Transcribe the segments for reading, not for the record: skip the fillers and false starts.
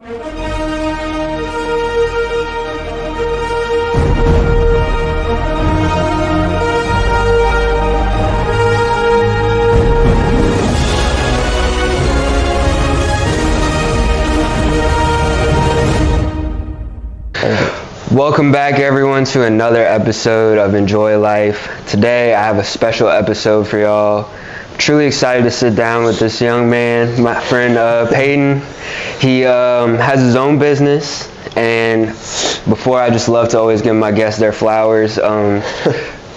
Welcome back, everyone, to another episode of Enjoy Life. Today I have a special episode for y'all. I'm truly excited to sit down with this young man, my friend Peyton. He has his own business, and before, I just love to always give my guests their flowers.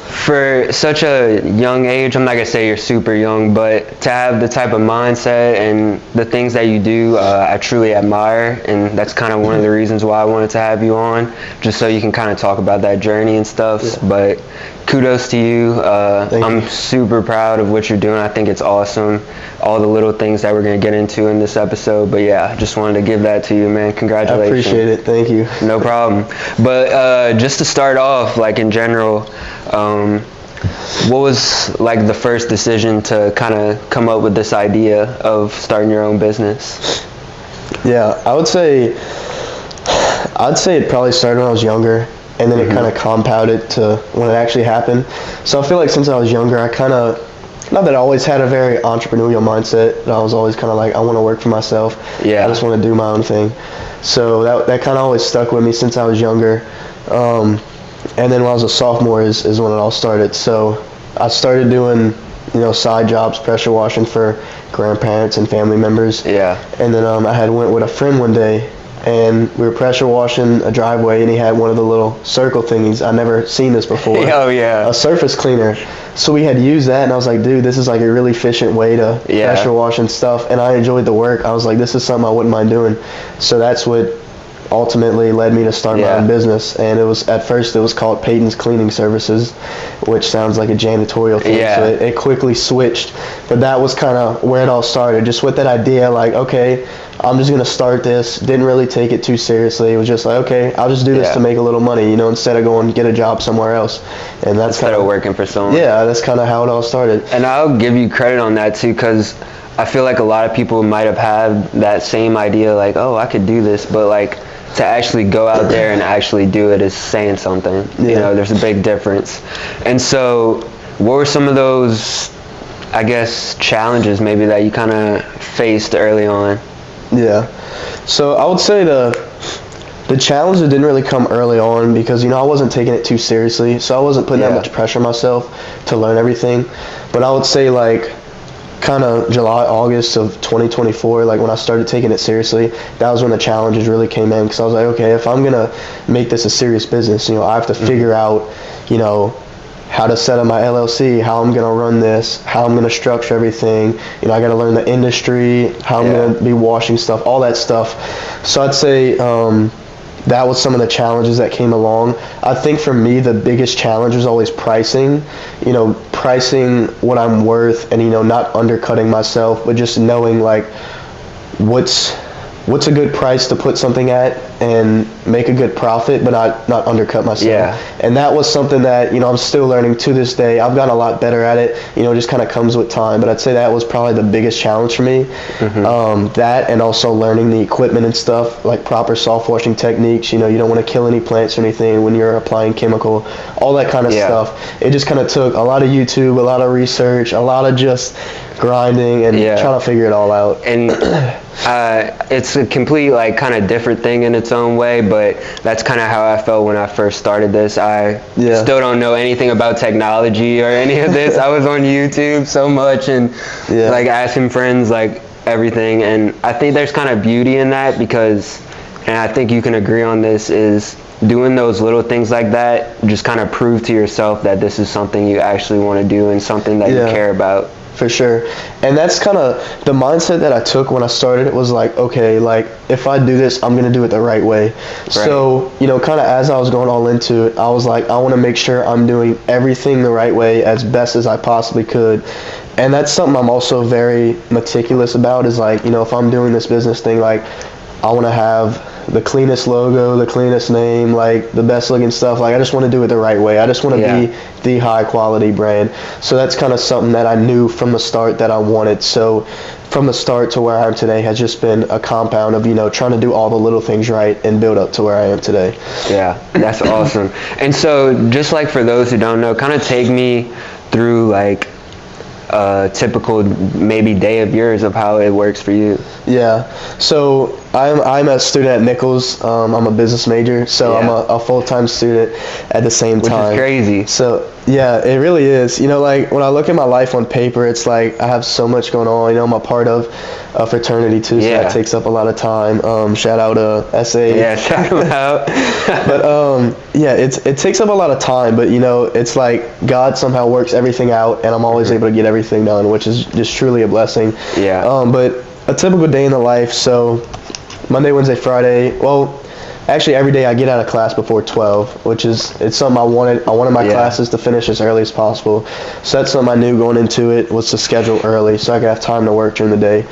For such a young age, I'm not going to say you're super young, but to have the type of mindset and the things that you do, I truly admire, and that's kind of one of the reasons why I wanted to have you on, just so you can kind of talk about that journey and stuff. Yeah. But kudos to you. I'm super proud of what you're doing. I think it's awesome, all the little things that we're going to get into in this episode. But yeah, just wanted to give that to you, man. Congratulations. I appreciate it. Thank you. No problem. But just to start off, like in general, what was like the first decision to kind of come up with this idea of starting your own business? Yeah, I'd say it probably started when I was younger, and then it kind of compounded to when it actually happened. So I feel like since I was younger, I kind of, not that I always had a very entrepreneurial mindset, but I was always kind of like, I want to work for myself. Yeah. I just want to do my own thing. So that kind of always stuck with me since I was younger. And then when I was a sophomore is when it all started. So I started doing, side jobs, pressure washing for grandparents and family members. Yeah. And then I went with a friend one day, and we were pressure washing a driveway, and he had one of the little circle thingies. I'd never seen this before. Oh, yeah. A surface cleaner. So we had used that, and I was like, dude, this is like a really efficient way to pressure wash and stuff. And I enjoyed the work. I was like, this is something I wouldn't mind doing. So that's what ultimately led me to start my own business. And at first it was called Peyton's Cleaning Services, which sounds like a janitorial thing. So it quickly switched, but that was kind of where it all started, just with that idea, like, okay, I'm just gonna start this. Didn't really take it too seriously. It was just like, okay, I'll just do this to make a little money, instead of going to get a job somewhere else. And that's instead of working for someone. Yeah, that's kind of how it all started. And I'll give you credit on that too, because I feel like a lot of people might have had that same idea, like, oh, I could do this, but like, to actually go out there and actually do it is saying something. There's a big difference. And so what were some of those, I guess, challenges maybe that you kind of faced early on? Yeah. So I would say the challenges didn't really come early on because, I wasn't taking it too seriously. So I wasn't putting that much pressure on myself to learn everything. But I would say, like, kind of July, August of 2024, like when I started taking it seriously, that was when the challenges really came in, because I was like, okay, if I'm gonna make this a serious business, I have to figure out, how to set up my LLC, how I'm gonna run this, how I'm gonna structure everything. I gotta learn the industry, how I'm gonna be washing stuff, all that stuff. So I'd say that was some of the challenges that came along. I think for me, the biggest challenge was always pricing, pricing what I'm worth, and, not undercutting myself, but just knowing, like, what's a good price to put something at and make a good profit, but not undercut myself. Yeah. And that was something that, I'm still learning to this day. I've gotten a lot better at it. It just kind of comes with time. But I'd say that was probably the biggest challenge for me. That, and also learning the equipment and stuff, like proper soft washing techniques. You don't want to kill any plants or anything when you're applying chemical, all that kind of stuff. It just kind of took a lot of YouTube, a lot of research, a lot of just grinding and trying to figure it all out. And it's a complete, like, kind of different thing in its own way, but that's kind of how I felt when I first started this. I still don't know anything about technology or any of this. I was on YouTube so much and like asking friends, like, everything. And I think there's kind of beauty in that, because, and I think you can agree on this, is doing those little things like that just kind of prove to yourself that this is something you actually want to do and something that you care about. For sure. And that's kind of the mindset that I took when I started. It was like, okay, like, if I do this, I'm going to do it the right way. Right. So, kind of as I was going all into it, I was like, I want to make sure I'm doing everything the right way as best as I possibly could. And that's something I'm also very meticulous about, is like, if I'm doing this business thing, like, I want to have the cleanest logo, the cleanest name, like the best looking stuff. Like I just want to do it the right way. I just want to be the high quality brand. So that's kind of something that I knew from the start that I wanted. So from the start to where I am today has just been a compound of, trying to do all the little things right and build up to where I am today. Yeah, that's awesome. And so just like for those who don't know, kind of take me through like a typical maybe day of yours of how it works for you. Yeah, so I'm a student at Nichols. I'm a business major, so I'm a full-time student at the same time. Which is crazy. So yeah, it really is. Like when I look at my life on paper, it's like I have so much going on. I'm a part of a fraternity too, so that takes up a lot of time. Shout out to SA. Yeah, shout them out. But it takes up a lot of time. But it's like God somehow works everything out, and I'm always able to get everything done, which is just truly a blessing. Yeah. But a typical day in the life, so Monday, Wednesday, Friday, well, actually every day I get out of class before 12, which it's something I wanted my classes to finish as early as possible. So that's something I knew going into it, was to schedule early so I could have time to work during the day.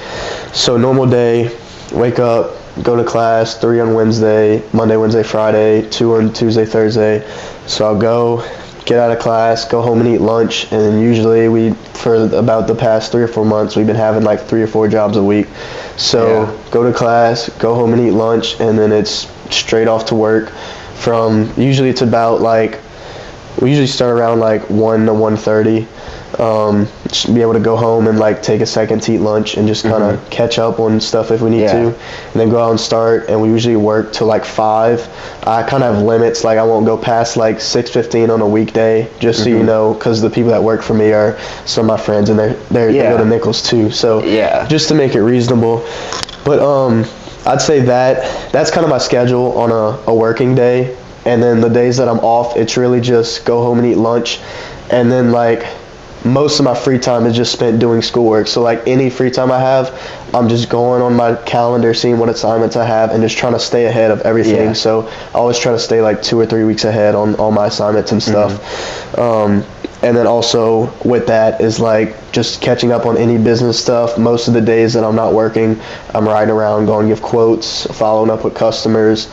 So normal day, wake up, go to class, 3 on Wednesday, Monday, Wednesday, Friday, 2 on Tuesday, Thursday. So I'll go, get out of class, go home and eat lunch, and then usually for about the past 3 or 4 months, we've been having like 3 or 4 jobs a week. So go to class, go home and eat lunch, and then it's straight off to work. Usually it's about like, we usually start around like 1 to 1:30. Just be able to go home and like take a second to eat lunch and just kind of catch up on stuff if we need to, and then go out and start. And we usually work till like 5. I kind of have limits, like I won't go past like 6:15 on a weekday, just so you know, because the people that work for me are some of my friends, and they go to Nichols too, so just to make it reasonable. But I'd say that's kind of my schedule on a working day. And then the days that I'm off, it's really just go home and eat lunch, and then like most of my free time is just spent doing schoolwork. So like any free time I have, I'm just going on my calendar, seeing what assignments I have, and just trying to stay ahead of everything. So I always try to stay like 2 or 3 weeks ahead on all my assignments and stuff. And then also with that is like just catching up on any business stuff. Most of the days that I'm not working, I'm riding around, going to give quotes, following up with customers,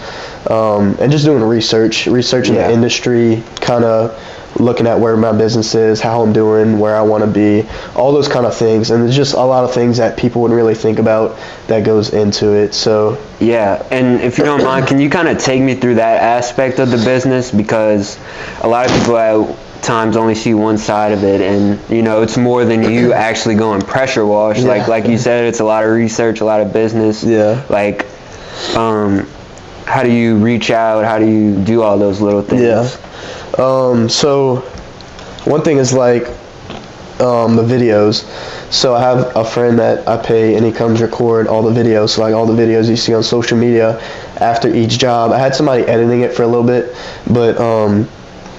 and just doing researching the industry, kind of looking at where my business is, how I'm doing, where I want to be, all those kind of things. And there's just a lot of things that people wouldn't really think about that goes into it. So yeah, and if you don't mind, can you kind of take me through that aspect of the business? Because a lot of people at times only see one side of it, and it's more than you actually going pressure wash. Like you said, it's a lot of research, a lot of business. Like how do you reach out, how do you do all those little things? So one thing is like the videos. So I have a friend that I pay, and he comes record all the videos. So like all the videos you see on social media after each job. I had somebody editing it for a little bit, but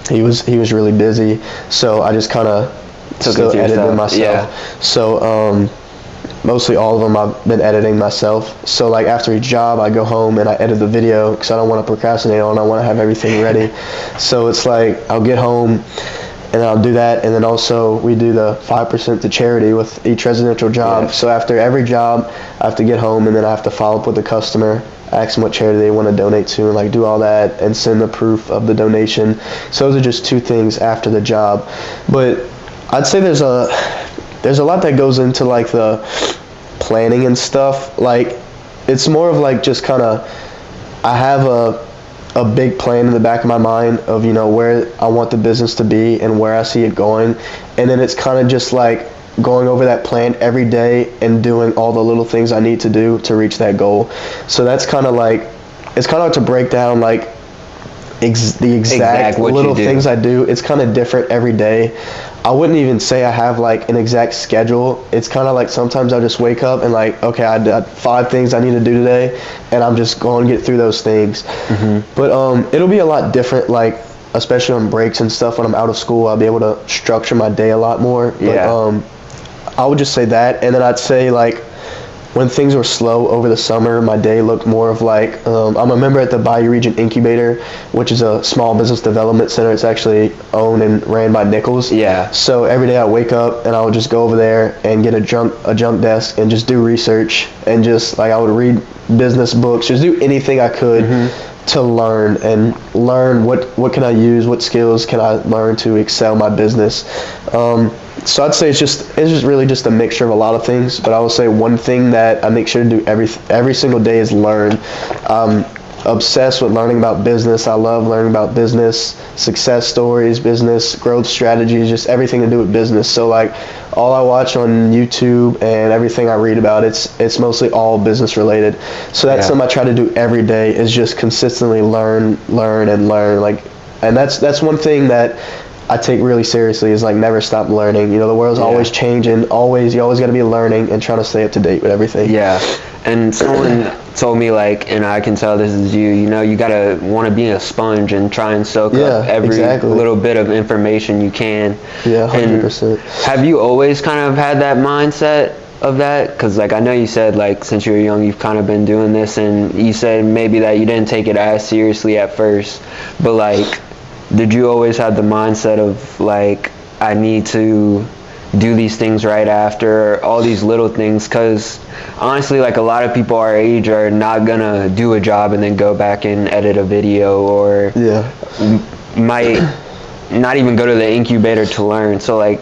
he was really busy, so I just kind of still edited them myself. So mostly all of them I've been editing myself. So like after each job, I go home and I edit the video because I don't want to procrastinate on it. I want to have everything ready. So it's like I'll get home and I'll do that, and then also we do the 5% to charity with each residential job. So after every job, I have to get home and then I have to follow up with the customer, ask them what charity they want to donate to, and like do all that and send the proof of the donation. So those are just 2 things after the job. But I'd say there's a lot that goes into like the planning and stuff. Like it's more of like just kind of, I have a big plan in the back of my mind of where I want the business to be and where I see it going, and then it's kind of just like going over that plan every day and doing all the little things I need to do to reach that goal. So that's kind of like, it's kind of hard to break down like the exact little things I do. It's kind of different every day. I wouldn't even say I have like an exact schedule. It's kind of like sometimes I just wake up and like, okay, I got 5 things I need to do today, and I'm just going to get through those things. But it'll be a lot different, like especially on breaks and stuff. When I'm out of school, I'll be able to structure my day a lot more. But I would just say that, and then I'd say like when things were slow over the summer, my day looked more of like, I'm a member at the Bayou Region Incubator, which is a small business development center. It's actually owned and ran by Nichols. Yeah. So every day I wake up and I would just go over there and get a jump desk and just do research, and just like I would read business books, just do anything I could to learn what can I use, what skills can I learn to excel my business. So I'd say it's just really just a mixture of a lot of things, but I will say one thing that I make sure to do every single day is learn. I'm obsessed with learning about business. I love learning about business, success stories, business growth strategies, just everything to do with business. So like all I watch on YouTube and everything I read about, it's mostly all business related. So that's something I try to do every day, is just consistently learn. Like, and that's one thing that I take really seriously, is like never stop learning. You know, the world's always changing. You always got to be learning and trying to stay up to date with everything. Yeah, and someone told me, like, and I can tell this is you. You know, you gotta want to be a sponge and try and soak up every little bit of information you can. Yeah, 100%. And have you always kind of had that mindset of that? Because like I know you said like since you were young you've kind of been doing this, and you said maybe that you didn't take it as seriously at first, but like, did you always have the mindset of like, I need to do these things right after, all these little things? Because honestly, like a lot of people our age are not gonna do a job and then go back and edit a video, or might not even go to the incubator to learn. So like,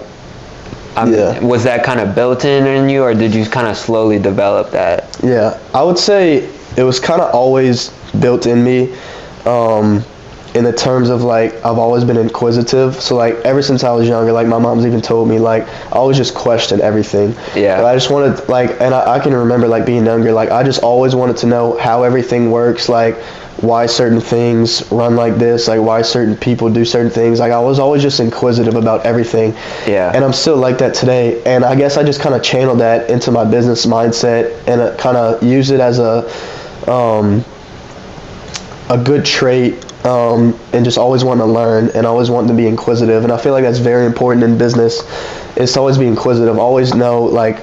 was that kind of built in you, or did you kind of slowly develop that? Yeah, I would say it was kind of always built in me. In the terms of like, I've always been inquisitive. So like ever since I was younger, like my mom's even told me, like I always just questioned everything. Yeah. But I just wanted like, and I can remember like being younger, like I just always wanted to know how everything works, like why certain things run like this, like why certain people do certain things. Like I was always just inquisitive about everything. Yeah. And I'm still like that today. And I guess I just kind of channeled that into my business mindset, and kind of use it as a good trait. And just always wanting to learn and always wanting to be inquisitive. And I feel like that's very important in business, is to always be inquisitive. Always know, like,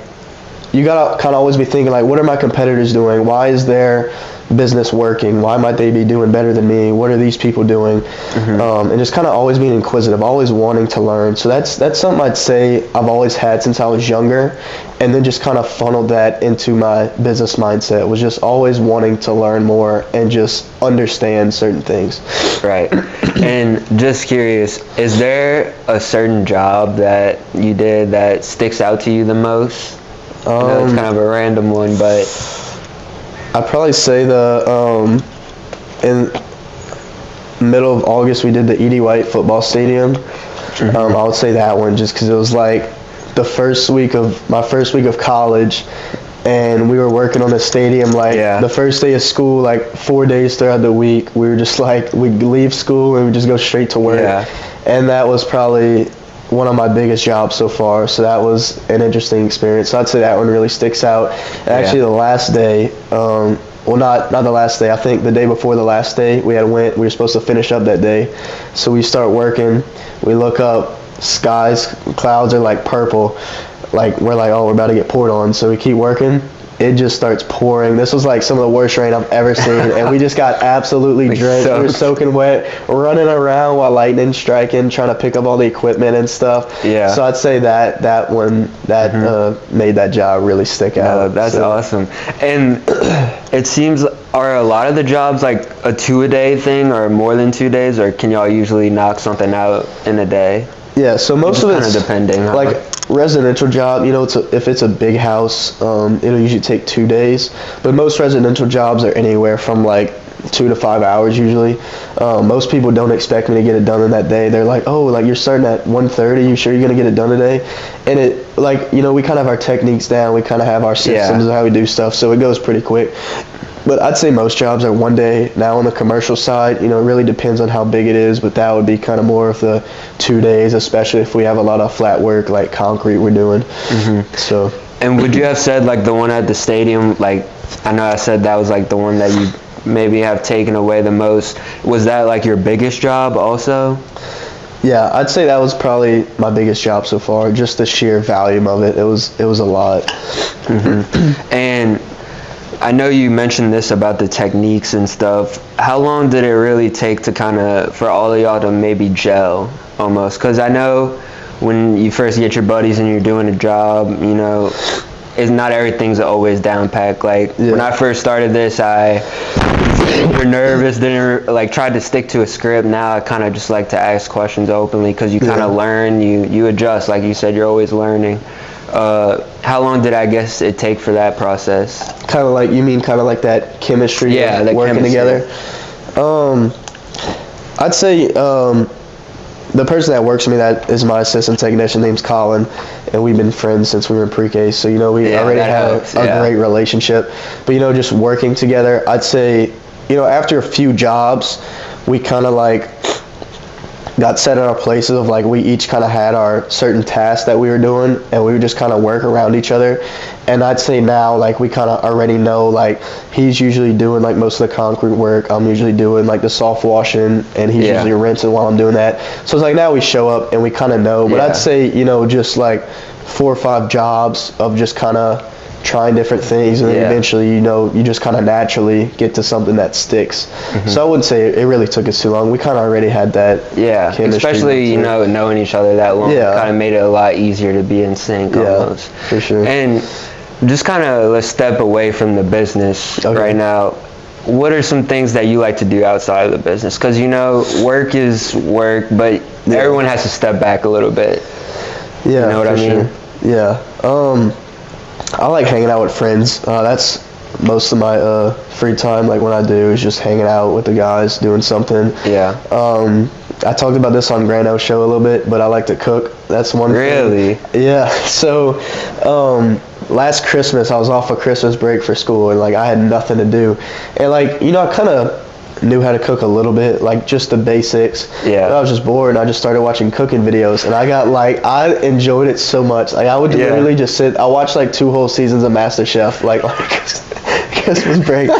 you gotta kind of always be thinking, like, what are my competitors doing? Why is their business working? Why might they be doing better than me? What are these people doing? And just kind of always being inquisitive, always wanting to learn. So that's something I'd say I've always had since I was younger, and then just kind of funneled that into my business mindset, was just always wanting to learn more and just understand certain things. Right. And just curious, is there a certain job that you did that sticks out to you the most? I know it's kind of a random one, but I'd probably say in middle of August we did the E.D. White football stadium. I would say that one, just because it was like my first week of college, and we were working on the stadium like the first day of school, like 4 days throughout the week. We were just like, we'd leave school and we'd just go straight to work. And that was probably one of my biggest jobs so far, so that was an interesting experience. So I'd say that one really sticks out. And actually the last day, well, not the last day, I think the day before the last day, we were supposed to finish up that day. So we start working, we look up, clouds are like purple, like we're like, oh, we're about to get poured on. So we keep working, it just starts pouring. This was like some of the worst rain I've ever seen, and we just got absolutely drenched. We were soaking wet, running around while lightning striking, trying to pick up all the equipment and stuff. Yeah. So I'd say that one made that job really stick out. That's awesome. And it seems, are a lot of the jobs like a 2-a-day thing, or more than 2 days, or can y'all usually knock something out in a day? Yeah, so most of it's kind of depending. Like residential job, you know, if it's a big house, it'll usually take 2 days. But most residential jobs are anywhere from like 2 to 5 hours usually. Most people don't expect me to get it done in that day. They're like, oh, like you're starting at 1:30, you sure you're gonna get it done today? And it, like, you know, we kind of have our techniques down, we kind of have our systems of how we do stuff, so it goes pretty quick. But I'd say most jobs are 1 day. Now on the commercial side, you know, it really depends on how big it is, but that would be kind of more of the 2 days, especially if we have a lot of flat work like concrete we're doing. So. And would you have said like the one at the stadium, like I know I said that was like the one that you maybe have taken away the most, was that like your biggest job also? Yeah, I'd say that was probably my biggest job so far. Just the sheer volume of it. It was a lot. And I know you mentioned this about the techniques and stuff. How long did it really take to kind of, for all of y'all to maybe gel almost? Because I know when you first get your buddies and you're doing a job, you know, it's not everything's always down packed. Like when I first started this, I were nervous, didn't like tried to stick to a script. Now I kind of just like to ask questions openly because you kind of learn, you adjust. Like you said, you're always learning. How long did I guess it take for that process? Kind of like, you mean kind of like that chemistry, that working chemistry together? I'd say the person that works for me, that is my assistant technician, name's Colin, and we've been friends since we were in pre-K, so, you know, we already have a great relationship. But, you know, just working together, I'd say, you know, after a few jobs, we kind of like got set in our places of like we each kind of had our certain tasks that we were doing, and we would just kind of work around each other. And I'd say now, like, we kind of already know, like, he's usually doing like most of the concrete work, I'm usually doing like the soft washing, and he's usually rinsing while I'm doing that. So it's like now we show up and we kind of know. But I'd say, you know, just like 4 or 5 jobs of just kind of trying different things, and then eventually, you know, you just kind of naturally get to something that sticks. So I wouldn't say it really took us too long. We kind of already had that chemistry, especially, you know, knowing each other that long kind of made it a lot easier to be in sync almost. For sure. And just kind of let's step away from the business right now. What are some things that you like to do outside of the business? Because, you know, work is work, but everyone has to step back a little bit. You know what I mean? Yeah. I like hanging out with friends. That's most of my free time. Like when I do is just hanging out with the guys, doing something. I talked about this on Grano's show a little bit, but I like to cook. That's one thing. Yeah. So last Christmas, I was off a Christmas break for school, and like I had nothing to do, and like, you know, I kind of knew how to cook a little bit, like just the basics. But I was just bored, and I just started watching cooking videos, and I enjoyed it so much. Like I would literally just sit. I watched like 2 whole seasons of MasterChef, like Christmas break.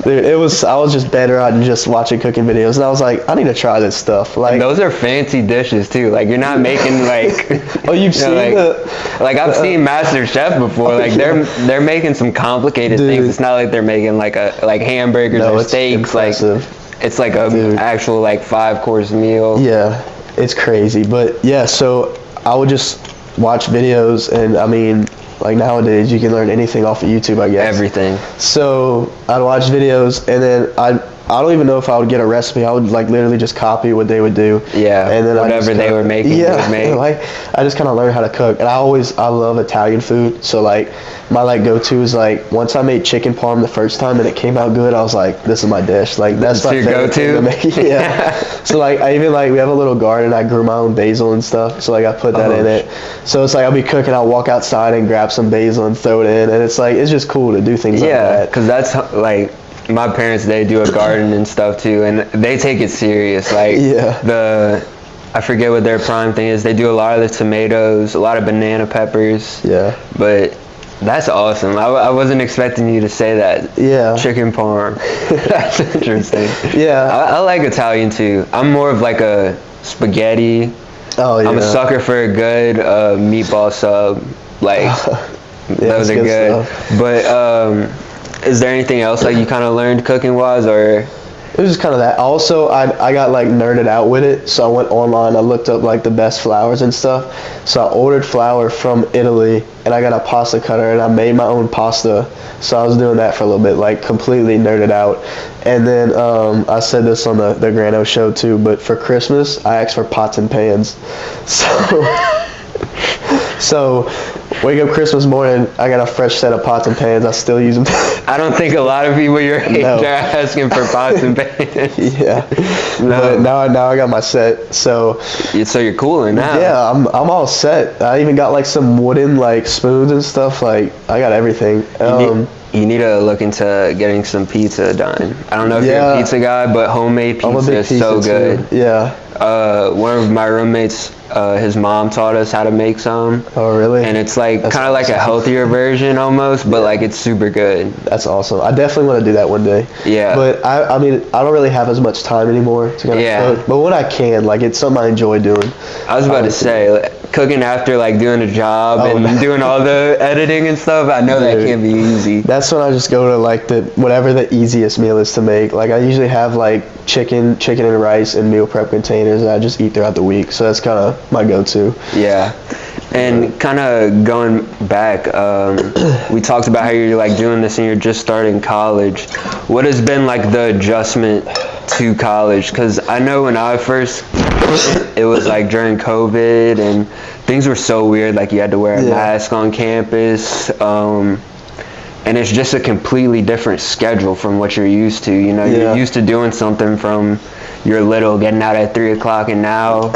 Dude, I was just better out than just watching cooking videos, and I was like, I need to try this stuff. Like, and those are fancy dishes too. Like you're not making like you've seen like I've seen MasterChef before. Like they're making some complicated things. It's not like they're making like hamburgers or steaks. Impressive. Like it's like a actual like 5-course meal. Yeah, it's crazy. But yeah, so I would just watch videos, and I mean, like nowadays you can learn anything off of YouTube, I guess. Everything. So I'd watch videos, and then I don't even know if I would get a recipe. I would like literally just copy what they would do. And then whatever they were making. Like I just kind of learned how to cook, and I love Italian food. So like my like go-to is like once I made chicken parm the first time and it came out good, I was like, this is my dish. Like that's my favorite thing to make. So like I even like we have a little garden. I grew my own basil and stuff. So like I put that in it. So it's like I'll be cooking. I'll walk outside and grab some basil and throw it in, and it's like it's just cool to do things like that. Because that's like. My parents, they do a garden and stuff too, and they take it serious. Like I forget what their prime thing is. They do a lot of the tomatoes, a lot of banana peppers. But that's awesome. I wasn't expecting you to say that. Chicken parm. That's interesting. I like Italian too. I'm more of like a spaghetti. I'm a sucker for a good meatball sub. Like those are good. But is there anything else like you kind of learned cooking wise, or? It was just kind of that. Also, I got like nerded out with it, so I went online. I looked up like the best flours and stuff. So I ordered flour from Italy, and I got a pasta cutter, and I made my own pasta. So I was doing that for a little bit, like completely nerded out. And then I said this on the Grano show too, but for Christmas I asked for pots and pans. So wake up Christmas morning, I got a fresh set of pots and pans. I still use them. I don't think a lot of people your age are asking for pots and pans. But now I got my set. So you're cooling now. Yeah, I'm all set. I even got like some wooden like spoons and stuff. Like I got everything. You need to look into getting some pizza done. I don't know if you're a pizza guy, but homemade pizza is so good. One of my roommates, his mom taught us how to make some. Oh, really? And it's like That's kind of like a healthier version almost, but like it's super good. That's awesome. I definitely want to do that one day. Yeah. But I mean, I don't really have as much time anymore to kind of cook. But when I can, like, it's something I enjoy doing. I was about to say, like, cooking after like doing a job and doing all the editing and stuff, I know that can't be easy. That's when I just go to like whatever the easiest meal is to make. Like, I usually have like chicken and rice in meal prep containers that I just eat throughout the week. So that's kind of my go-to. Yeah. And kind of going back, we talked about how you're like doing this and you're just starting college. What has been like the adjustment to college? Because I know when I first, it was like during COVID and things were so weird. Like you had to wear a mask on campus. And it's just a completely different schedule from what you're used to. You know, you're used to doing something from you're little, getting out at 3 o'clock, and now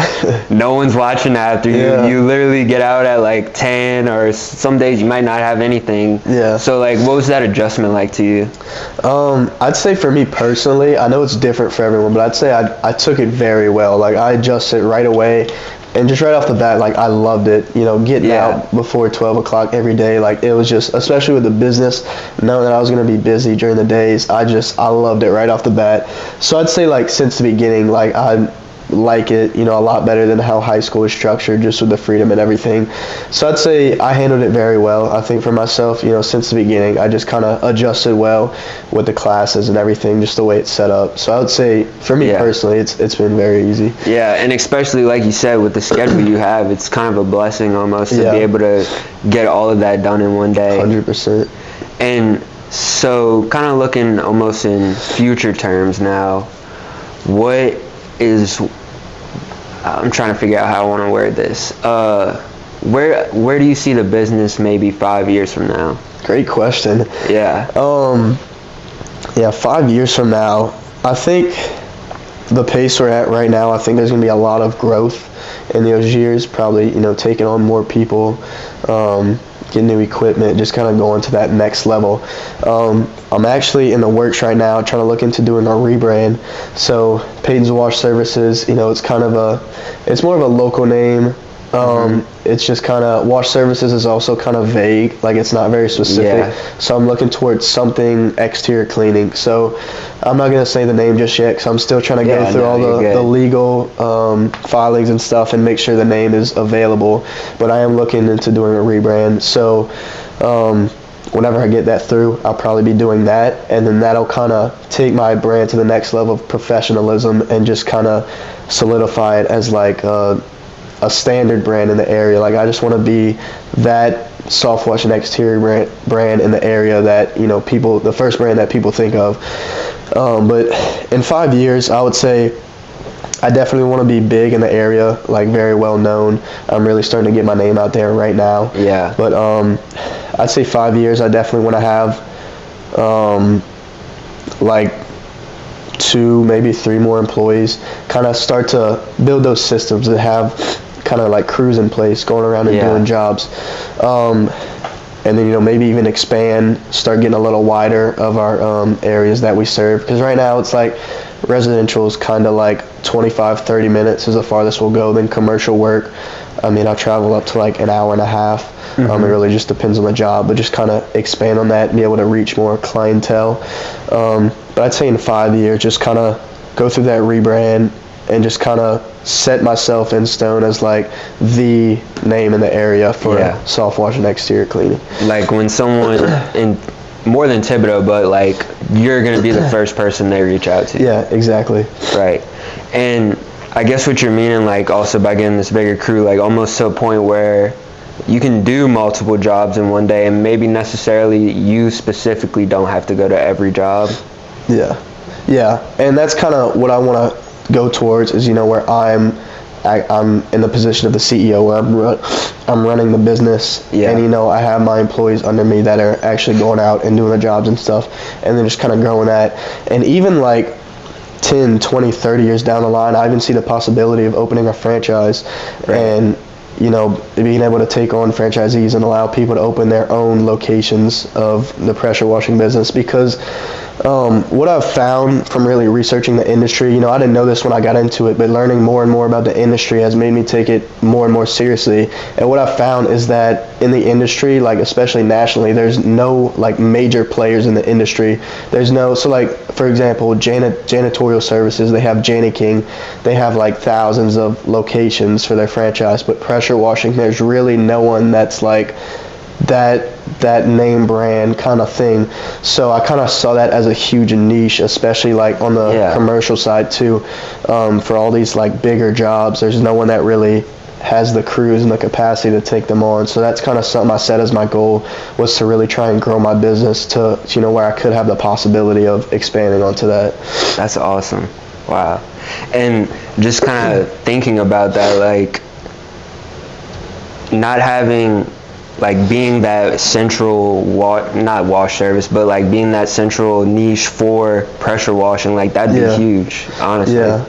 no one's watching after you. You literally get out at like 10, or some days you might not have anything. So like, what was that adjustment like to you? I'd say for me personally, I know it's different for everyone, but I'd say I took it very well. Like, I adjusted right away. And just right off the bat, like, I loved it, you know, getting out before 12 o'clock every day. Like, it was just, especially with the business, knowing that I was going to be busy during the days, I loved it right off the bat. So I'd say, like, since the beginning, like, I like it, you know, a lot better than how high school is structured, just with the freedom and everything. So I'd say I handled it very well. I think for myself, you know, since the beginning, I just kind of adjusted well with the classes and everything, just the way it's set up. So I would say for me personally, it's been very easy. Yeah, and especially like you said, with the schedule you have, it's kind of a blessing almost to be able to get all of that done in one day. 100%. And so kind of looking almost in future terms now, what is, I'm trying to figure out how I want to word this. Where do you see the business maybe 5 years from now? Great question. Yeah. 5 years from now, I think the pace we're at right now, I think there's going to be a lot of growth in those years. Probably, you know, taking on more people, getting new equipment, just kind of going to that next level. I'm actually in the works right now trying to look into doing a rebrand. So Peyton's Wash Services, you know, it's kind of it's more of a local name. It's just kind of, Wash Services is also kind of vague, like it's not very specific. So I'm looking towards something exterior cleaning. So I'm not going to say the name just yet because I'm still trying to go through all the legal filings and stuff and make sure the name is available. But I am looking into doing a rebrand. So whenever I get that through, I'll probably be doing that, and then that'll kind of take my brand to the next level of professionalism and just kind of solidify it as like a standard brand in the area. Like, I just want to be that soft wash and exterior brand in the area that, you know, people, the first brand that people think of. But in 5 years, I would say I definitely want to be big in the area, like very well known. I'm really starting to get my name out there right now. Yeah. But I'd say 5 years, I definitely want to have like 2, maybe 3 more employees, kind of start to build those systems that have kind of like crews in place going around and doing jobs. And then, you know, maybe even expand, start getting a little wider of our areas that we serve. Because right now it's like residential is kind of like 25, 30 minutes is the farthest we'll go. Then commercial work, I mean, I travel up to like an hour and a half. It really just depends on the job, but just kind of expand on that and be able to reach more clientele. But I'd say in 5 years, just kind of go through that rebrand and just kind of set myself in stone as like the name in the area for soft wash and exterior cleaning. Like when someone, in more than Thibodeau, but like you're going to be the first person they reach out to. Yeah, exactly. Right. And I guess what you're meaning, like also by getting this bigger crew, like almost to a point where you can do multiple jobs in one day and maybe necessarily you specifically don't have to go to every job. Yeah. And that's kind of what I want to go towards, is, you know, where I'm in the position of the CEO, where I'm running the business, and, you know, I have my employees under me that are actually going out and doing the jobs and stuff, and then just kind of growing that. And even like 10, 20, 30 years down the line, I even see the possibility of opening a franchise and, you know, being able to take on franchisees and allow people to open their own locations of the pressure washing business. Because What I've found from really researching the industry, I didn't know this when I got into it, but learning more and more about the industry has made me take it more and more seriously. And what I've found is that in the industry, like especially nationally, there's no like major players in the industry. So like, for example, janitorial services, they have Jani King. They have like thousands of locations for their franchise, but pressure washing, there's really no one that's like that name brand kind of thing. So I kind of saw that as a huge niche, especially like on the commercial side too. For all these like bigger jobs, there's no one that really has the crews and the capacity to take them on. So that's kind of something I set as my goal, was to really try and grow my business to where I could have the possibility of expanding onto that. That's awesome. Wow. And just kind of thinking about that, like not having, like being that central not wash service, but like being that central niche for pressure washing, like that'd be huge, honestly. Yeah.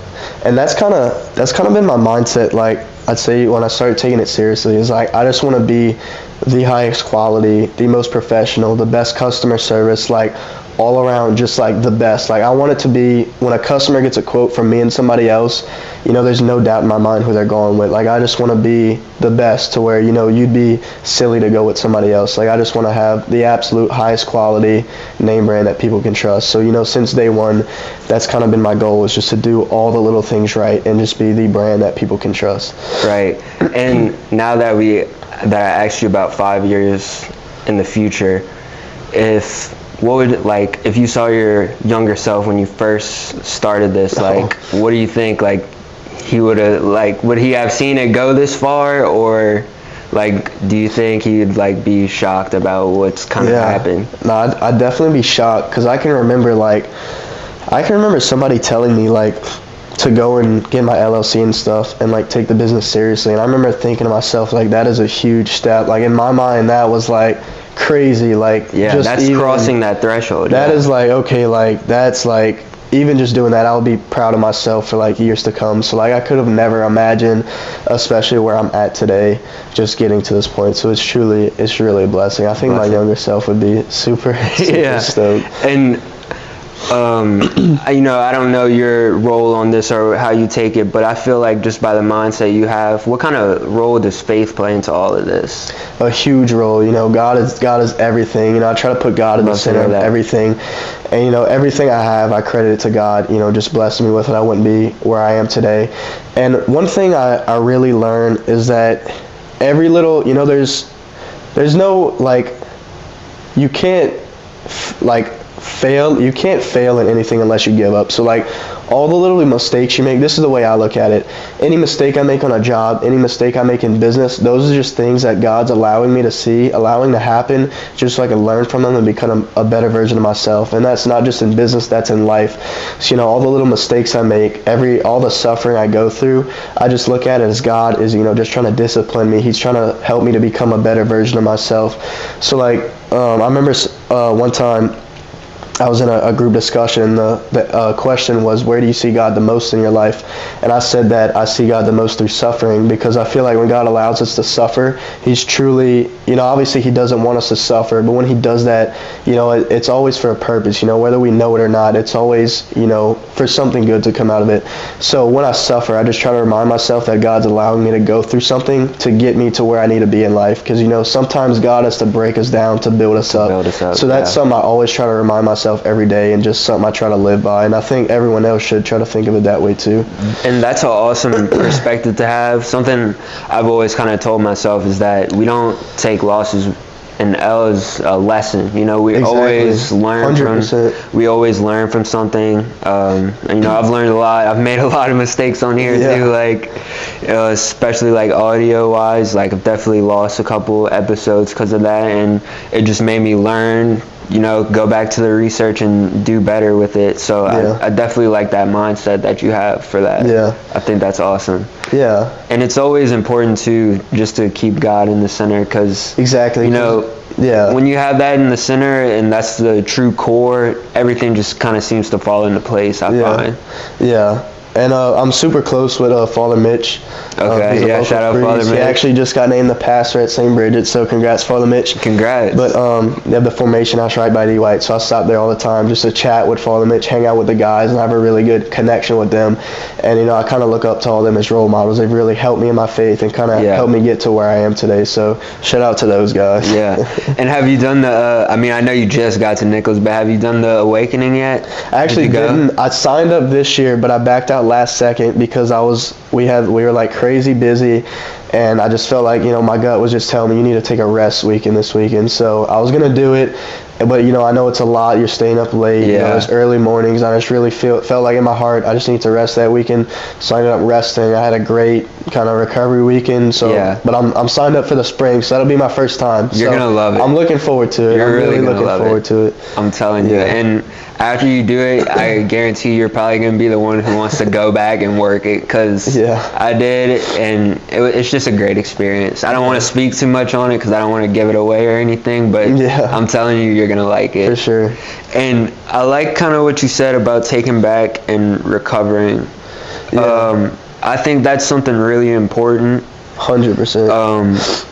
And that's kind of been my mindset. Like I'd say when I started taking it seriously, is like I just want to be the highest quality, the most professional, the best customer service, like all around, just like the best. Like I want it to be, when a customer gets a quote from me and somebody else, there's no doubt in my mind who they're going with. Like I just want to be the best, to where you'd be silly to go with somebody else. Like I just want to have the absolute highest quality name brand that people can trust. So since day one, that's kind of been my goal, is just to do all the little things right and just be the brand that people can trust. Right. And now that I asked you about 5 years in the future, if you saw your younger self when you first started this, like what do you think, like he would have, like would he have seen it go this far, or like do you think he'd like be shocked about what's kind of happened? No, I'd definitely be shocked, because I can remember somebody telling me like to go and get my LLC and stuff and like take the business seriously, and I remember thinking to myself, like that is a huge step. Like in my mind, that was like crazy. Like that's crossing that threshold. That is like, okay, like that's like, even just doing that, I'll be proud of myself for like years to come. So like I could have never imagined, especially where I'm at today, just getting to this point. So it's really a blessing. I think my younger self would be super stoked. And I don't know your role on this or how you take it, but I feel like just by the mindset you have, what kind of role does faith play into all of this? A huge role. God is everything. I try to put God in the center of everything. And everything I have, I credit it to God. Just blessing me with it. I wouldn't be where I am today. And one thing I really learned is that every little, there's no like, you can't fail. You can't fail in anything unless you give up. So like all the little mistakes you make, this is the way I look at it. Any mistake I make on a job, any mistake I make in business, those are just things that God's allowing me to see, allowing to happen, just so I can learn from them and become a better version of myself. And that's not just in business, that's in life. So, all the little mistakes I make, all the suffering I go through, I just look at it as God is, just trying to discipline me. He's trying to help me to become a better version of myself. So like, I remember one time, I was in a group discussion, and the question was, where do you see God the most in your life? And I said that I see God the most through suffering, because I feel like when God allows us to suffer, He's truly, obviously He doesn't want us to suffer, but when He does that, it's always for a purpose, whether we know it or not, it's always, for something good to come out of it. So when I suffer, I just try to remind myself that God's allowing me to go through something to get me to where I need to be in life, because, sometimes God has to break us down to build us up. So that's something I always try to remind myself every day, and just something I try to live by, and I think everyone else should try to think of it that way too. And that's an awesome perspective to have. Something I've always kind of told myself is that we don't take losses and L is a lesson. We always learn 100%. We always learn from something. And, I've learned a lot. I've made a lot of mistakes on here too, like especially like audio wise. Like I've definitely lost a couple episodes because of that, and it just made me learn. Go back to the research and do better with it. So I definitely like that mindset that you have for that. Yeah. I think that's awesome. Yeah. And it's always important just to keep God in the center, because exactly. When you have that in the center and that's the true core, everything just kind of seems to fall into place, I find. Yeah. And I'm super close with Father Mitch. Okay, he's a local shout out priest. Father Mitch. He actually just got named the pastor at St. Bridget, so congrats, Father Mitch. Congrats. But they have the formation house right by D. White, so I stop there all the time just to chat with Father Mitch, hang out with the guys, and I have a really good connection with them. And, you know, I kind of look up to all of them as role models. They've really helped me in my faith and kind of helped me get to where I am today. So shout out to those guys. Yeah. And have you done the, I mean, I know you just got to Nichols, but have you done the Awakening yet? I actually didn't. I signed up this year, but I backed out last second because we were like crazy busy, and I just felt like, you know, my gut was just telling me you need to take a rest weekend this weekend. So I was gonna do it, but you know, I know it's a lot. You're staying up late. You know, it's early mornings. I just really felt like in my heart I just need to rest that weekend. So I ended up resting. I had a great kind of recovery weekend. So but I'm signed up for the spring, so that'll be my first time. You're gonna love it. I'm looking forward to it. You're I'm really looking forward to it. I'm telling you. And after you do it, I guarantee you're probably going to be the one who wants to go back and work it, because I did it, and it's just a great experience. I don't want to speak too much on it because I don't want to give it away or anything, but I'm telling you, you're going to like it. For sure. And I like kind of what you said about taking back and recovering. I think that's something really important. 100%.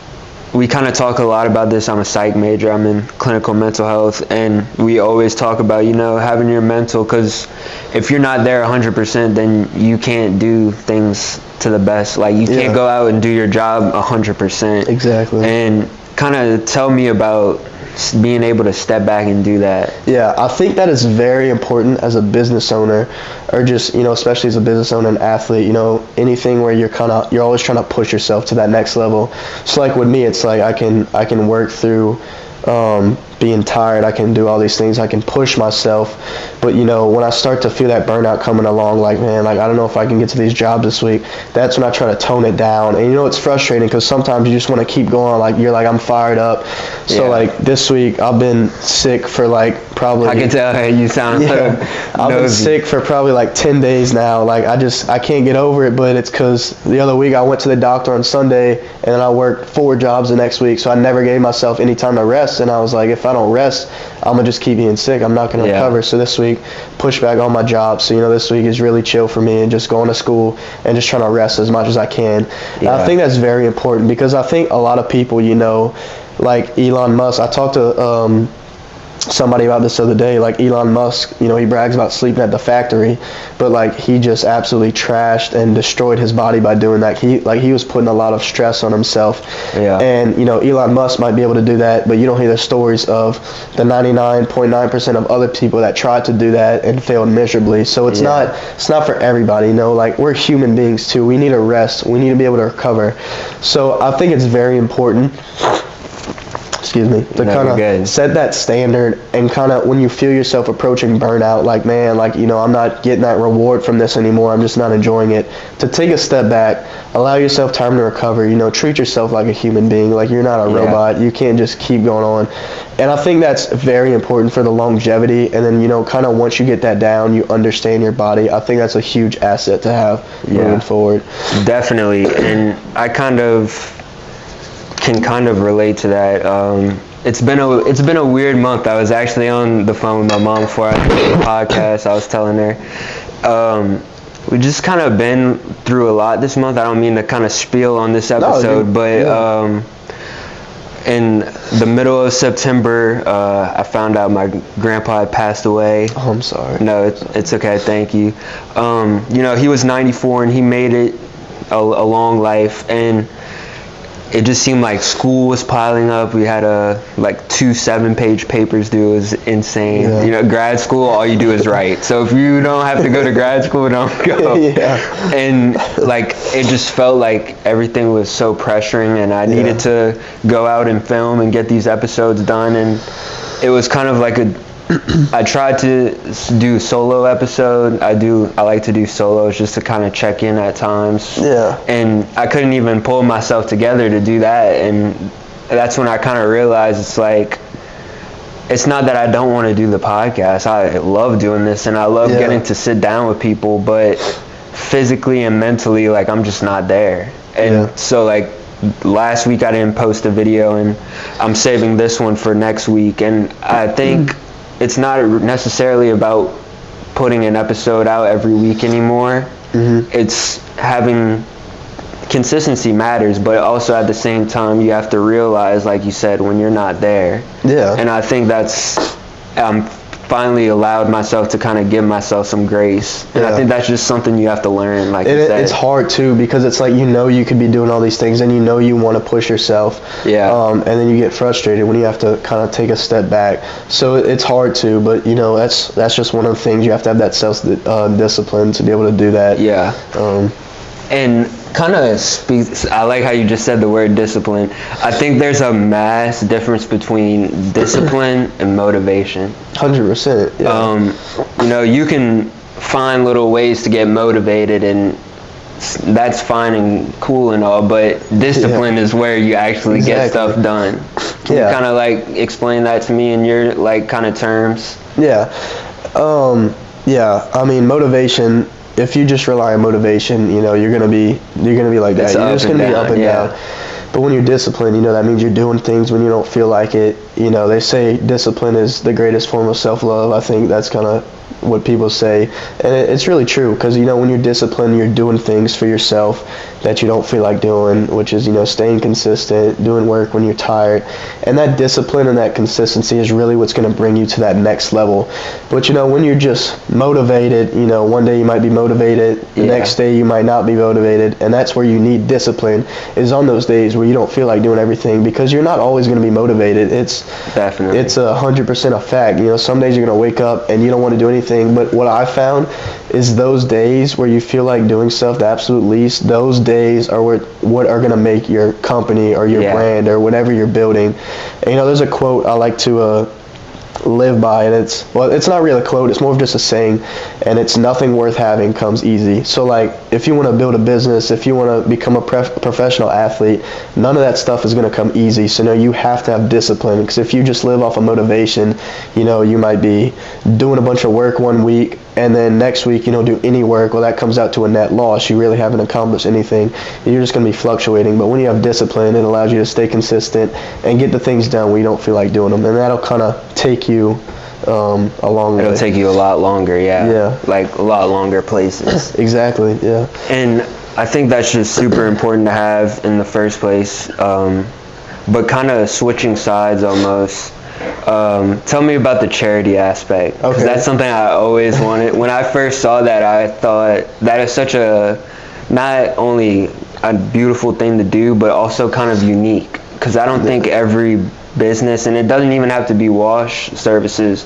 We kind of talk a lot about this. I'm a psych major. I'm in clinical mental health, and we always talk about, you know, having your mental, because if you're not there 100%, then you can't do things to the best. Like, you can't go out and do your job 100%. Exactly. And kind of tell me about being able to step back and do that. Yeah, I think that is very important as a business owner, or just, you know, especially as a business owner and athlete, you know, anything where you're always trying to push yourself to that next level. So like with me, it's like I can work through being tired. I can do all these things. I can push myself. But, you know, when I start to feel that burnout coming along, like, man, like, I don't know if I can get to these jobs this week, that's when I try to tone it down. And, you know, it's frustrating because sometimes you just want to keep going. Like, you're like, I'm fired up. So, like, this week I've been sick for, like, probably... I can tell you sound I've been sick for probably, like, 10 days now. Like, I can't get over it, but it's because the other week I went to the doctor on Sunday, and then I worked 4 jobs the next week, so I never gave myself any time to rest. And I was like, if I don't rest, I'm going to just keep being sick. I'm not going to recover. So this week, push back on my job. So, you know, this week is really chill for me and just going to school and just trying to rest as much as I can. And I think that's very important because I think a lot of people, you know, like Elon Musk, I talked to somebody about this the other day. Like Elon Musk, you know, he brags about sleeping at the factory, but like he just absolutely trashed and destroyed his body by doing that. He was putting a lot of stress on himself. And you know, Elon Musk might be able to do that, but you don't hear the stories of the 99.9% of other people that tried to do that and failed miserably. So it's not for everybody, you know. Like, we're human beings too. We need to rest. We need to be able to recover. So I think it's very important, to kind of set that standard, and kind of when you feel yourself approaching burnout, like, man, like, you know, I'm not getting that reward from this anymore, I'm just not enjoying it, to take a step back, allow yourself time to recover, you know, treat yourself like a human being, like you're not a robot, you can't just keep going on. And I think that's very important for the longevity. And then, you know, kind of once you get that down, you understand your body. I think that's a huge asset to have moving forward. Definitely. And I can kind of relate to that. It's been a weird month. I was actually on the phone with my mom before I did the podcast. I was telling her we just kind of been through a lot this month. I don't mean to kind of spiel on this episode, but in the middle of September, I found out my grandpa had passed away. Oh, I'm sorry. No, it's okay. Thank you. You know, he was 94 and he made it a long life, and it just seemed like school was piling up. We had like 2 7-page papers due. It was insane. You know, grad school, all you do is write. So if you don't have to go to grad school, don't go. And like, it just felt like everything was so pressuring, and I needed to go out and film and get these episodes done. And it was kind of like I tried to do solo episode. I like to do solos just to kind of check in at times. And I couldn't even pull myself together to do that. And that's when I kind of realized it's like, it's not that I don't want to do the podcast. I love doing this, and I love getting to sit down with people, but physically and mentally, like, I'm just not there. And so, like, last week I didn't post a video, and I'm saving this one for next week. And I think it's not necessarily about putting an episode out every week anymore. It's having consistency matters, but also at the same time you have to realize, like you said, when you're not there. Yeah. And I think that's finally allowed myself to kind of give myself some grace, and I think that's just something you have to learn. Like you said, it's hard too, because it's like, you could be doing all these things and you want to push yourself, and then you get frustrated when you have to kind of take a step back. So it's hard too, but that's just one of the things. You have to have that self discipline to be able to do that. And kind of speaks, I like how you just said the word discipline. I think there's a mass difference between discipline and motivation. 100%. Yeah. You can find little ways to get motivated, and that's fine and cool and all, but discipline is where you actually get stuff done. Can you kind of like explain that to me in your like kind of terms? I mean, motivation, if you just rely on motivation, you're gonna be like that. You're just gonna be up and down. But when you're disciplined, that means you're doing things when you don't feel like it. They say discipline is the greatest form of self-love. I think that's kind of what people say, and it's really true, because when you're disciplined, you're doing things for yourself that you don't feel like doing, which is staying consistent, doing work when you're tired, and that discipline and that consistency is really what's going to bring you to that next level. But when you're just motivated, one day you might be motivated, the next day you might not be motivated, and that's where you need discipline, is on those days where you don't feel like doing everything, because you're not always going to be motivated. It's 100% a fact. Some days you're going to wake up and you don't want to do anything. But what I found is those days where you feel like doing stuff the absolute least, those days are what are going to make your company or your brand or whatever you're building. And, there's a quote I like to live by, and it's not really a quote, it's more of just a saying, and it's, nothing worth having comes easy. So like, if you want to build a business, if you want to become a professional athlete, none of that stuff is going to come easy. So you have to have discipline, because if you just live off of motivation, you might be doing a bunch of work one week, and then next week you don't do any work. Well, that comes out to a net loss. You really haven't accomplished anything. You're just going to be fluctuating. But when you have discipline, it allows you to stay consistent and get the things done when you don't feel like doing them, and that'll kind of take you a long way. It'll take you a lot longer, like a lot longer places. Exactly, yeah. And I think that's just super important to have in the first place. But kind of switching sides almost. Tell me about the charity aspect, because that's something I always wanted. When I first saw that, I thought that is such a, not only a beautiful thing to do, but also kind of unique, because I don't think every business, and it doesn't even have to be wash services,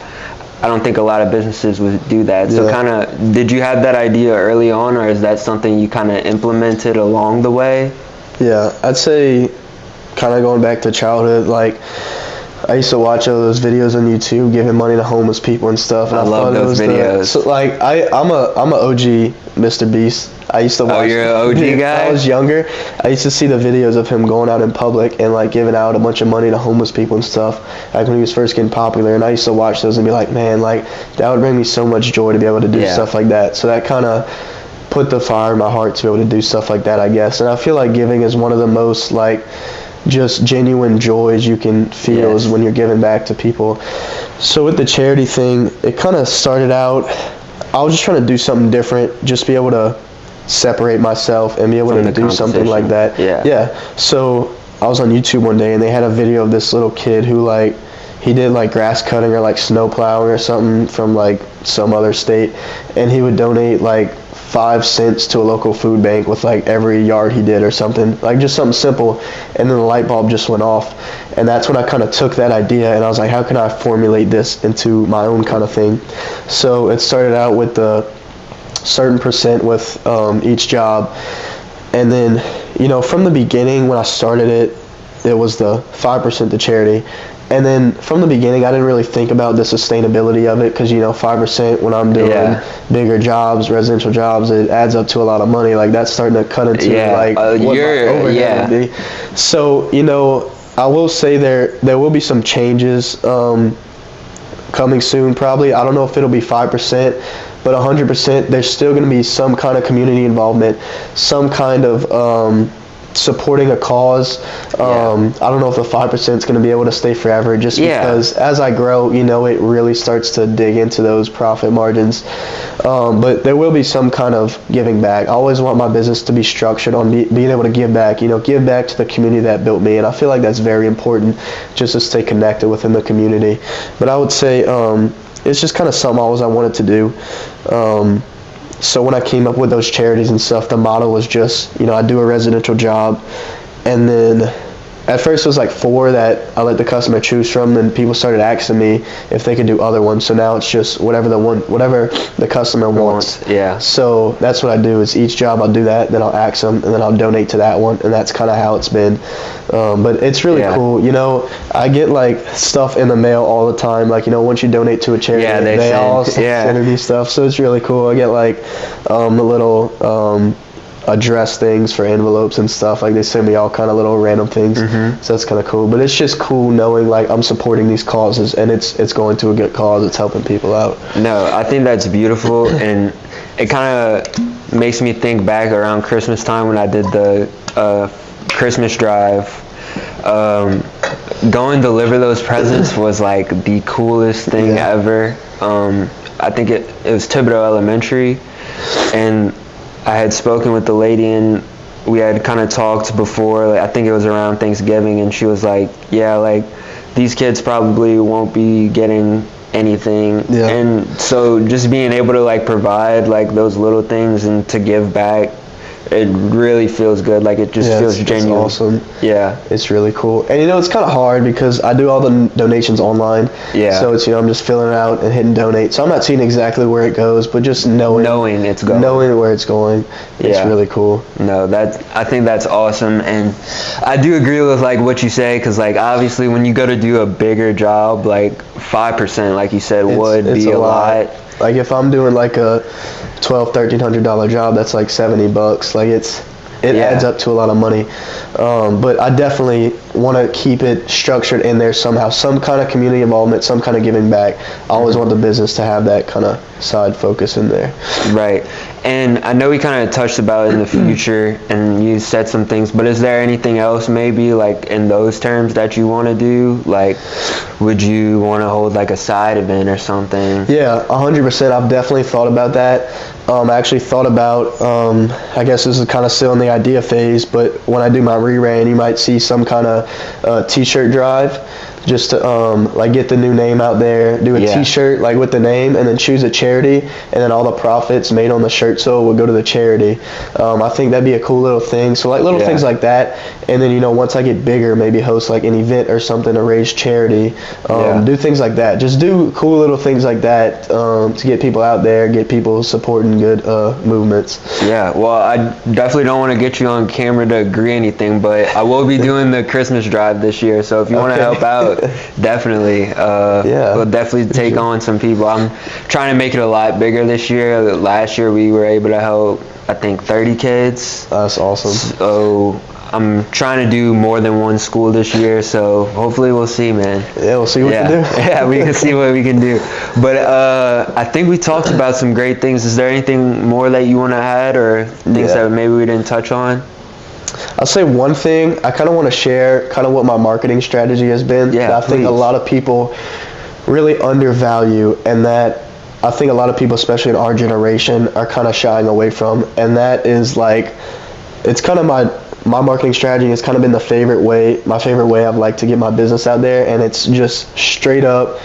I don't think a lot of businesses would do that. So kind of, did you have that idea early on, or is that something you kind of implemented along the way? Yeah, I'd say kind of going back to childhood, like I used to watch all those videos on YouTube giving money to homeless people and stuff. And I love those videos. So like I'm a OG Mr. Beast. I used to watch. Oh, you're an OG guy? When I was younger, I used to see the videos of him going out in public and like giving out a bunch of money to homeless people and stuff, like when he was first getting popular. And I used to watch those and be like, man, like that would bring me so much joy to be able to do stuff like that. So that kind of put the fire in my heart to be able to do stuff like that, I guess. And I feel like giving is one of the most like just genuine joys you can feel is when you're giving back to people. So with the charity thing, it kind of started out, I was just trying to do something different, just be able to separate myself and be able to do something like that. So I was on YouTube one day and they had a video of this little kid who like, he did like grass cutting or like snow plowing or something from like some other state, and he would donate like 5 cents to a local food bank with like every yard he did or something, like just something simple. And then the light bulb just went off, and that's when I kind of took that idea and I was like, how can I formulate this into my own kind of thing? So it started out with the certain percent with each job, and then from the beginning when I started it was the 5% to charity. And then from the beginning, I didn't really think about the sustainability of it, because 5% when I'm doing bigger jobs, residential jobs, it adds up to a lot of money. Like that's starting to cut into like what my overhead would be. So I will say there will be some changes coming soon. Probably, I don't know if it'll be 5%, but 100%. There's still going to be some kind of community involvement, some kind of supporting a cause. I don't know if the 5% is going to be able to stay forever, just because as I grow, it really starts to dig into those profit margins. But there will be some kind of giving back. I always want my business to be structured on being able to give back, give back to the community that built me. And I feel like that's very important, just to stay connected within the community. But I would say it's just kind of something I wanted to do. So when I came up with those charities and stuff, the model was just, I do a residential job, and then at first it was like 4 that I let the customer choose from, and people started asking me if they could do other ones. So now it's just whatever the customer wants. Yeah. So that's what I do, is each job I'll do that, then I'll ask them, and then I'll donate to that one, and that's kind of how it's been. But it's really cool. I get like stuff in the mail all the time. Like, once you donate to a charity, they all send me stuff. So it's really cool. I get like the little address things for envelopes and stuff. Like, they send me all kind of little random things. So that's kind of cool. But it's just cool knowing like I'm supporting these causes, and it's going to a good cause. It's helping people out. No, I think that's beautiful, and it kind of makes me think back around Christmas time when I did the Christmas drive. Go and deliver those presents was like the coolest thing ever. I think it was Thibodeau Elementary, and I had spoken with the lady, and we had kind of talked before. Like, I think it was around Thanksgiving, and she was like, like, these kids probably won't be getting anything. And so just being able to like provide like those little things and to give back, it really feels good. Like, it just feels genuine. It's awesome. Yeah. It's really cool. And it's kind of hard because I do all the donations online. Yeah. So it's, I'm just filling it out and hitting donate. So I'm not seeing exactly where it goes, but just knowing it's going. Knowing where it's going. It's really cool. No, I think that's awesome. And I do agree with like what you say, because like obviously when you go to do a bigger job, like 5%, like you said, would be a lot. Like, if I'm doing like a $1,200-$1,300 job, that's like $70. Like, it adds up to a lot of money. But I definitely want to keep it structured in there somehow, some kind of community involvement, some kind of giving back. I always want the business to have that kind of side focus in there. Right. And I know we kind of touched about it in the future, and you said some things, but is there anything else maybe like in those terms that you want to do? Like, would you want to hold like a side event or something? Yeah, 100%. I've definitely thought about that. I actually thought about, I guess this is kind of still in the idea phase, but when I do my re-ran, you might see some kind of t-shirt drive, just to like get the new name out there, do a t-shirt like with the name, and then choose a charity, and then all the profits made on the shirt sole would go to the charity. I think that'd be a cool little thing. So like little things like that, and then once I get bigger, maybe host like an event or something to raise charity. Do things like that. Just do cool little things like that to get people out there, get people supporting good movements. Yeah, well, I definitely don't want to get you on camera to agree anything, but I will be doing the Christmas drive this year, so if you want to help out, definitely. We'll definitely take on some people. I'm trying to make it a lot bigger this year. Last year we were able to help, I think, 30 kids. That's awesome. So I'm trying to do more than one school this year, so hopefully we'll see, man. Yeah, we'll see what we can do. Yeah, we can see what we can do. But I think we talked about some great things. Is there anything more that you want to add, or things that maybe we didn't touch on? I'll say one thing. I kind of want to share kind of what my marketing strategy has been. Yeah, that I think a lot of people really undervalue, and that I think a lot of people, especially in our generation, are kind of shying away from. And that is like, it's kind of my marketing strategy has kind of been my favorite way I've liked to get my business out there, and it's just straight up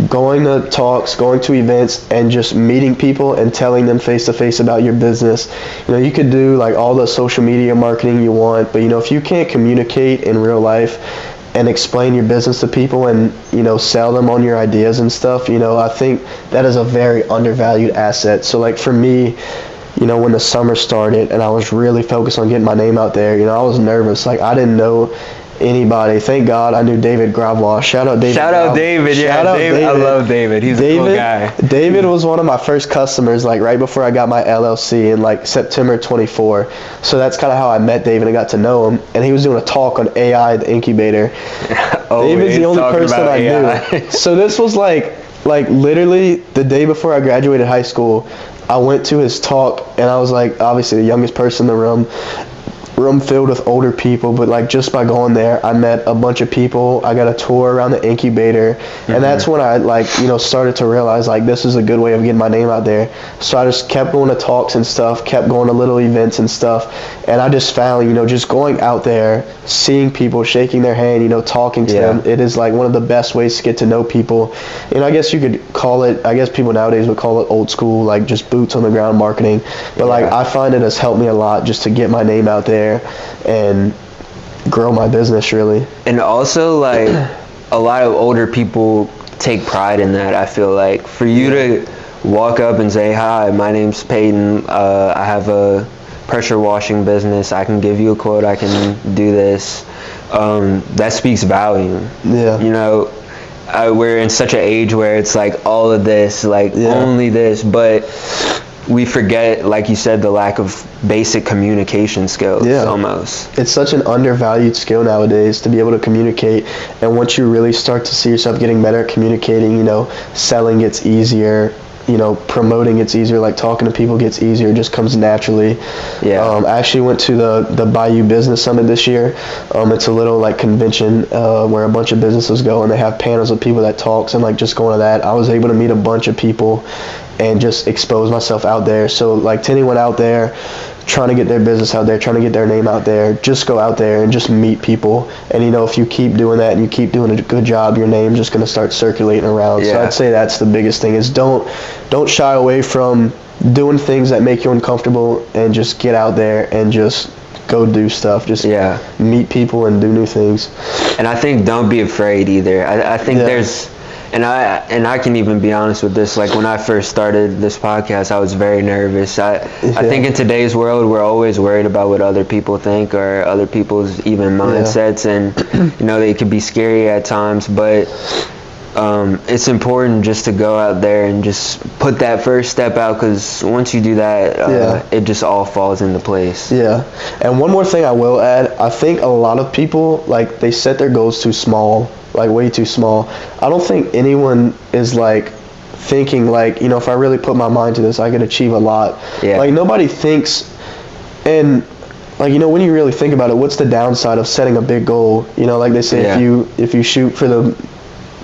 going to talks, going to events, and just meeting people and telling them face to face about your business. You could do like all the social media marketing you want, but if you can't communicate in real life and explain your business to people and sell them on your ideas and stuff, I think that is a very undervalued asset. So like for me, when the summer started and I was really focused on getting my name out there, I was nervous. Like, I didn't know anybody. Thank God I knew David Gravois. Shout out David. Shout out David. I love David. He's a cool guy. David was one of my first customers, like right before I got my LLC in like September 24. So that's kind of how I met David and got to know him. And he was doing a talk on AI at the incubator. David's the only person I knew. So this was like literally the day before I graduated high school. I went to his talk, and I was like obviously the youngest person in the room. room filled with older people, but like just by going there, I met a bunch of people. I got a tour around the incubator, and that's when I like, you know, started to realize like this is a good way of getting my name out there. So I just kept going to talks and stuff, kept going to little events and stuff, and I just found, you know, just going out there, seeing people, shaking their hand, you know, talking to them, it is like one of the best ways to get to know people. And I guess you could call it, I guess people nowadays would call it old school, like just boots on the ground marketing, but like I find it has helped me a lot just to get my name out there and grow my business, really. And also, like, a lot of older people take pride in that. I feel like for you to walk up and say, hi, my name's Peyton, I have a pressure washing business, I can give you a quote, I can do this, that speaks volume. You know, we're in such an age where it's like all of this, like only this, but we forget, like you said, the lack of basic communication skills almost. It's such an undervalued skill nowadays to be able to communicate, and once you really start to see yourself getting better at communicating, you know, selling gets easier, you know, promoting gets easier, like talking to people gets easier, it just comes naturally. I actually went to the Bayou Business Summit this year. It's a little like convention where a bunch of businesses go, and they have panels of people that talks, and like just going to that, I was able to meet a bunch of people and just expose myself out there. So like to anyone out there trying to get their business out there, trying to get their name out there, just go out there and just meet people. And you know, if you keep doing that and you keep doing a good job, your name's just going to start circulating around. So I'd say that's the biggest thing, is don't shy away from doing things that make you uncomfortable, and just get out there and just go do stuff. Just meet people and do new things. And I think don't be afraid either. I think there's, and I can even be honest with this, like when I first started this podcast, I was very nervous. I think in today's world, we're always worried about what other people think, or other people's even mindsets, and you know, they can be scary at times, but it's important just to go out there and just put that first step out, because once you do that, it just all falls into place. And one more thing I will add, I think a lot of people, like, they set their goals too small, like way too small. I don't think anyone is like thinking like, you know, if I really put my mind to this, I could achieve a lot. Like nobody thinks, and like, you know, when you really think about it, what's the downside of setting a big goal? You know, like they say, if you shoot for the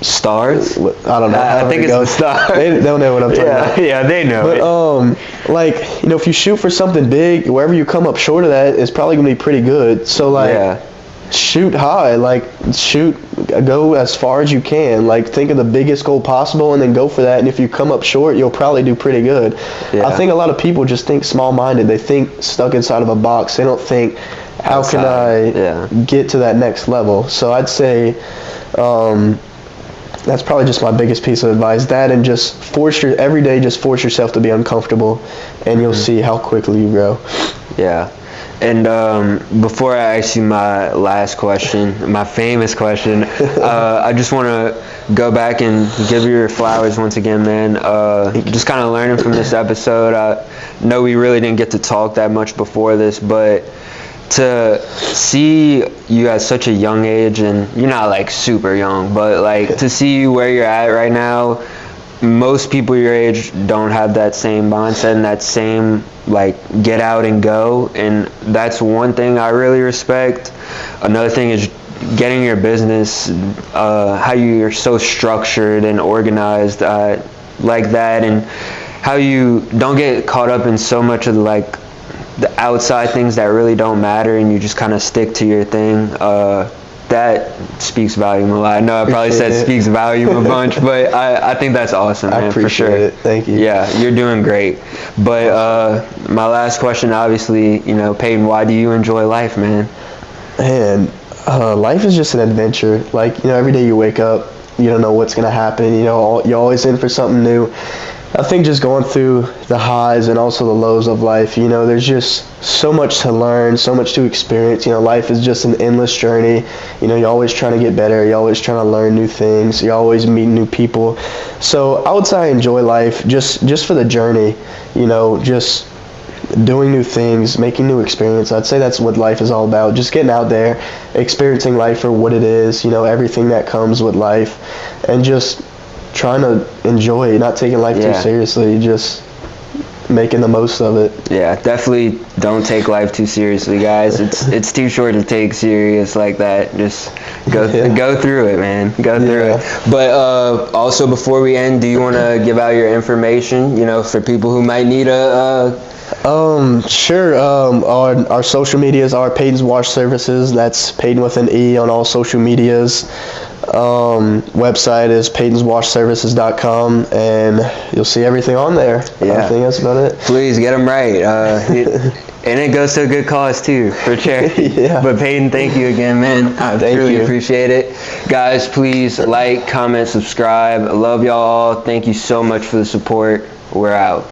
stars, I don't know. I think it's the stars. They don't know what I'm talking about. Yeah, they know. But like, you know, if you shoot for something big, wherever you come up short of that is probably gonna be pretty good. So like, shoot high, like go as far as you can, like think of the biggest goal possible and then go for that, and if you come up short, you'll probably do pretty good. I think a lot of people just think small-minded. They think stuck inside of a box. They don't think, how can I get to that next level? So I'd say that's probably just my biggest piece of advice. That, and just every day just force yourself to be uncomfortable, and you'll see how quickly you grow. And before I ask you my last question, my famous question, I just want to go back and give you your flowers once again, man. Just kind of learning from this episode. I know we really didn't get to talk that much before this, but to see you at such a young age, and you're not like super young, but like to see you where you're at right now, most people your age don't have that same mindset and that same like get out and go, and that's one thing I really respect. Another thing is getting your business, how you're so structured and organized like that, and how you don't get caught up in so much of like the outside things that really don't matter, and you just kind of stick to your thing. That speaks volume a lot. I know I probably said speaks volume a bunch, but I think that's awesome, man, for sure. It. Thank you. Yeah, you're doing great. But my last question, obviously, you know, Peyton, why do you enjoy life, man? Man, life is just an adventure. Like, you know, every day you wake up, you don't know what's going to happen. You know, you're always in for something new. I think just going through the highs and also the lows of life, you know, there's just so much to learn, so much to experience. You know, life is just an endless journey. You know, you're always trying to get better. You're always trying to learn new things. You're always meeting new people. So I would say I enjoy life just for the journey, you know, just doing new things, making new experience. I'd say that's what life is all about. Just getting out there, experiencing life for what it is, you know, everything that comes with life, and just trying to enjoy it, not taking life too seriously, just making the most of it. Yeah, definitely don't take life too seriously, guys. It's too short to take serious like that. Just go through it, man. Go through it. But also, before we end, do you want to give out your information, for people who might need Sure. Our social medias are Peyton's Wash Services. That's Peyton with an E on all social medias. Website is peytonswashservices.com, and you'll see everything on there. Yeah. I think that's about it. Please get them right. And it goes to a good cause too, for charity. Yeah. But Peyton, thank you again, man. I truly appreciate it. Guys, please like, comment, subscribe. I love y'all all. Thank you so much for the support. We're out.